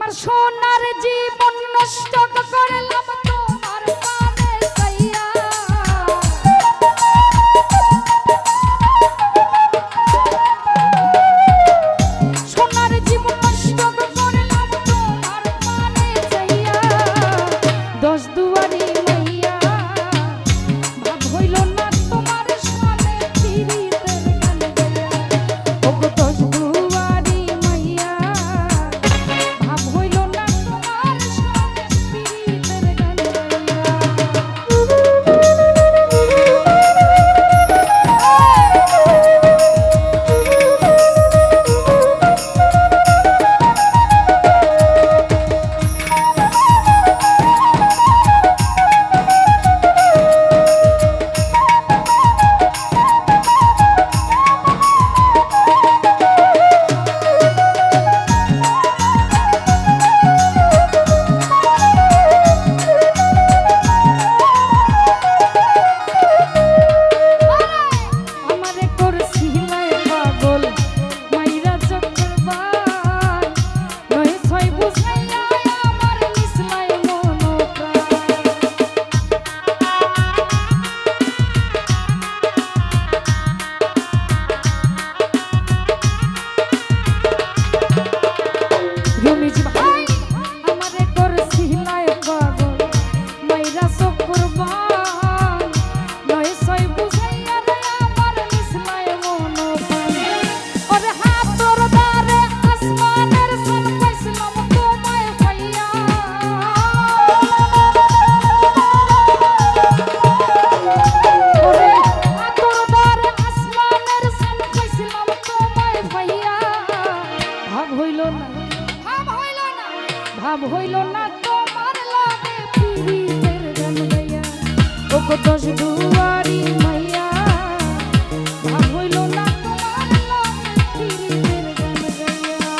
আমার সোনার জীবন নষ্ট করলাম তোমার প্রাণে চাইয়া সোনার জীবন নষ্ট করলাম তোমার প্রাণে চাইয়া দশ দুয়ারি মাইয়া ভাব হইল না তোমার সামনে পিরিতের গান গাইয়া ওগো দশ দুয়ারি মাইয়া ভাব হইল না তোমার সামনে পিরিতের গান আমারে করছিলাই পাগল মাইরা চক্রবাল নয় ছয় বুঝাইয়া আমার নিসলাই মনোপ্রাণ রমিজ ভাই আমারে করছিলাই পাগল মাইরা চক্রবাল নয় ছয় বুঝাইয়া আমার নিসলাই মনোপ্রাণ ওরে হাতর দ্বারে আসমানের সান পাইছিলাম তোমায় পাইয়া ওরে হাতর দ্বারে আসমানের সান পাইছিলাম তোমায় পাইয়া ভাব হইল না ভাব হইল না তোমার লাগে পিরিতের গান গাইয়া ওগো দশ দুয়ারি মাইয়া ভাব হইল না তোমার লাগে পিরিতের গান গাইয়া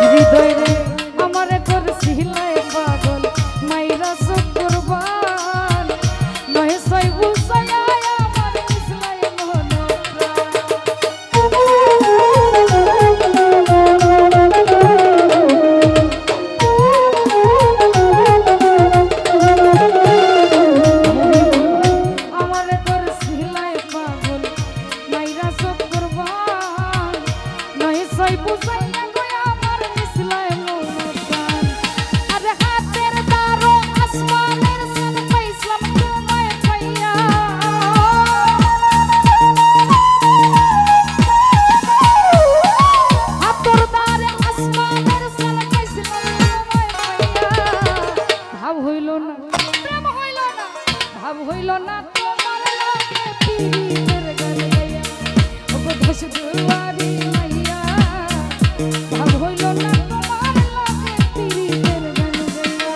হৃদয় রে আমারে করছিলাই পাগল মাইরা চক্রবাল নয় ছয় বুঝাইয়া আমার নিসলাই মনোপ্রাণ আমারে করছিলাই পাগল মাইরা চক্রবাল নয় ছয় বুঝাইয়া আমার নিসলাই মনোপ্রাণ আরে হাতের দ্বারো আসমানের সান পাইছিলাম তোমায় পাইয়া হাতের দ্বারে আসমানের সান পাইছিলাম তোমায় পাইয়া ভাব হইল না প্রেম হইল না ভাব হইল না তোমার লাগে পিরিতের গান গাইয়া ওগো দশ দুয়ারি মাইয়া ভাব হইল না তোমার লাগে পিরিতের গান গাইয়া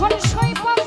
ধন সৈপন